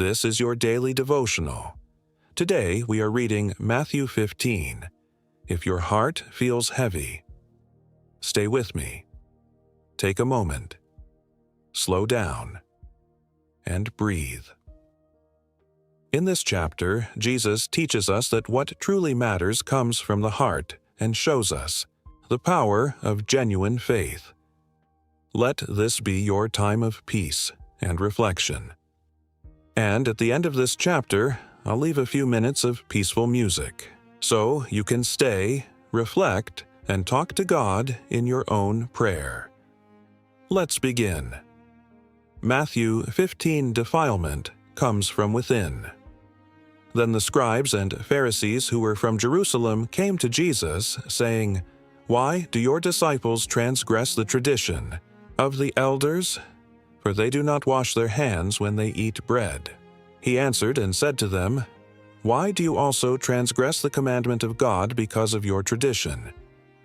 This is your Daily Devotional. Today we are reading Matthew 15. If your heart feels heavy, stay with me. Take a moment. Slow down. And breathe. In this chapter, Jesus teaches us that what truly matters comes from the heart and shows us the power of genuine faith. Let this be your time of peace and reflection. And at the end of this chapter, I'll leave a few minutes of peaceful music, so you can stay, reflect, and talk to God in your own prayer. Let's begin. Matthew 15 Defilement comes from within. Then the scribes and Pharisees who were from Jerusalem came to Jesus, saying, "Why do your disciples transgress the tradition of the elders? For they do not wash their hands when they eat bread." He answered and said to them, "Why do you also transgress the commandment of God because of your tradition?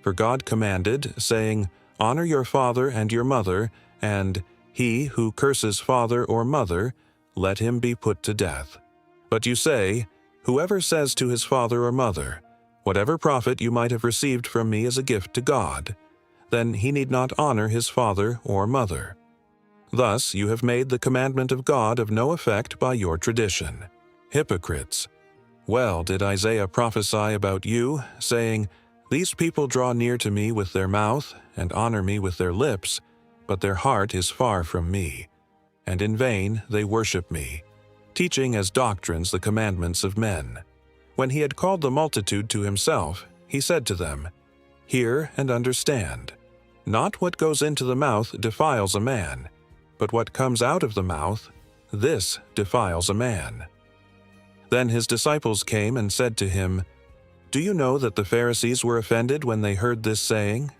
For God commanded, saying, 'Honor your father and your mother,' and 'He who curses father or mother, let him be put to death.' But you say, 'Whoever says to his father or mother, "Whatever profit you might have received from me is a gift to God," then he need not honor his father or mother. Thus you have made the commandment of God of no effect by your tradition. Hypocrites! Well did Isaiah prophesy about you, saying, 'These people draw near to me with their mouth and honor me with their lips, but their heart is far from me, and in vain they worship me, teaching as doctrines the commandments of men.' When he had called the multitude to himself, he said to them, 'Hear and understand. Not what goes into the mouth defiles a man, but what comes out of the mouth, this defiles a man.' Then his disciples came and said to him, 'Do you know that the Pharisees were offended when they heard this saying?'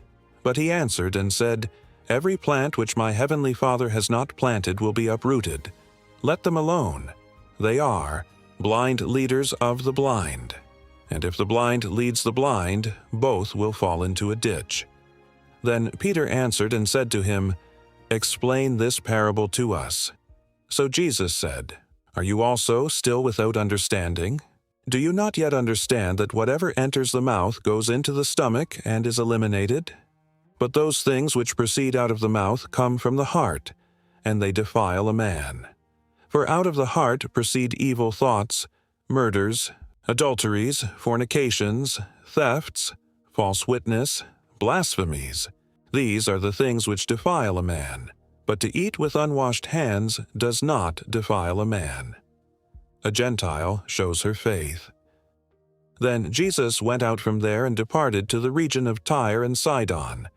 But he answered and said, 'Every plant which my heavenly Father has not planted will be uprooted. Let them alone. They are blind leaders of the blind. And if the blind leads the blind, both will fall into a ditch.' Then Peter answered and said to him, 'Explain this parable to us.' So Jesus said, 'Are you also still without understanding? Do you not yet understand that whatever enters the mouth goes into the stomach and is eliminated? But those things which proceed out of the mouth come from the heart, and they defile a man. For out of the heart proceed evil thoughts, murders, adulteries, fornications, thefts, false witness, blasphemies. These are the things which defile a man, but to eat with unwashed hands does not defile a man." A Gentile shows her faith. Then Jesus went out from there and departed to the region of Tyre and Sidon.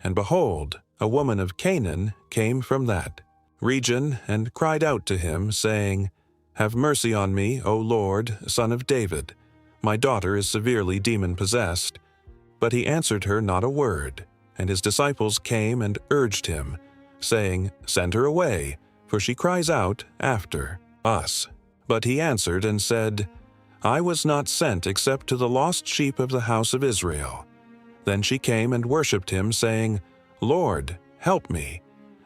And behold, a woman of Canaan came from that region and cried out to him, saying, "Have mercy on me, O Lord, Son of David. My daughter is severely demon-possessed." But he answered her not a word. And his disciples came and urged him, saying, "Send her away, for she cries out after us." But he answered and said, "I was not sent except to the lost sheep of the house of Israel." Then she came and worshipped him, saying, "Lord, help me."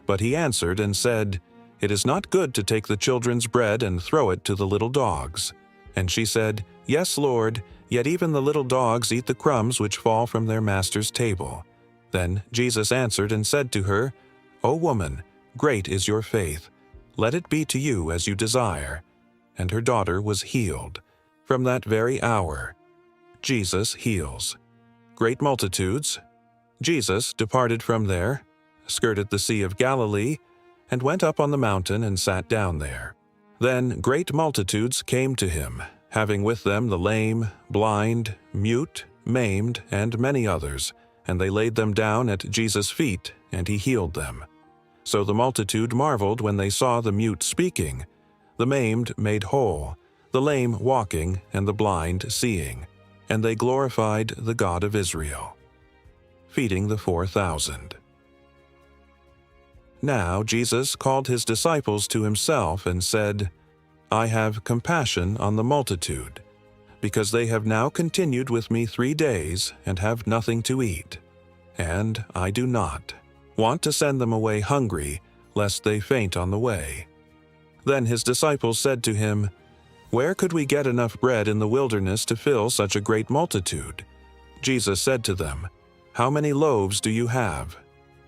But he answered and said, "It is not good to take the children's bread and throw it to the little dogs." And she said, "Yes, Lord, yet even the little dogs eat the crumbs which fall from their master's table." Then Jesus answered and said to her, "O woman, great is your faith. Let it be to you as you desire." And her daughter was healed. From that very hour, Jesus heals great multitudes. Jesus departed from there, skirted the Sea of Galilee, and went up on the mountain and sat down there. Then great multitudes came to him, having with them the lame, blind, mute, maimed, and many others, and they laid them down at Jesus' feet, and he healed them. So the multitude marveled when they saw the mute speaking, the maimed made whole, the lame walking, and the blind seeing. And they glorified the God of Israel. Feeding the 4,000. Now Jesus called his disciples to himself and said, "I have compassion on the multitude, because they have now continued with me 3 days and have nothing to eat. And I do not want to send them away hungry, lest they faint on the way. Then his disciples said to him, "Where could we get enough bread in the wilderness to fill such a great multitude?" Jesus said to them, "How many loaves do you have?"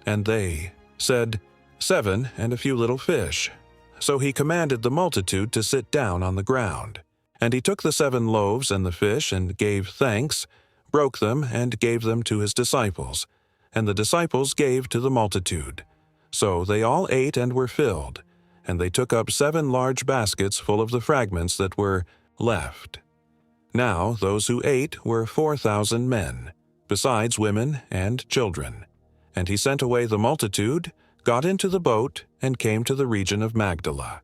And they said, "7, and a few little fish." So he commanded the multitude to sit down on the ground. And he took the 7 loaves and the fish, and gave thanks, broke them, and gave them to his disciples. And the disciples gave to the multitude. So they all ate and were filled. And they took up 7 large baskets full of the fragments that were left. Now those who ate were 4,000 men, besides women and children. And he sent away the multitude, got into the boat, and came to the region of Magdala.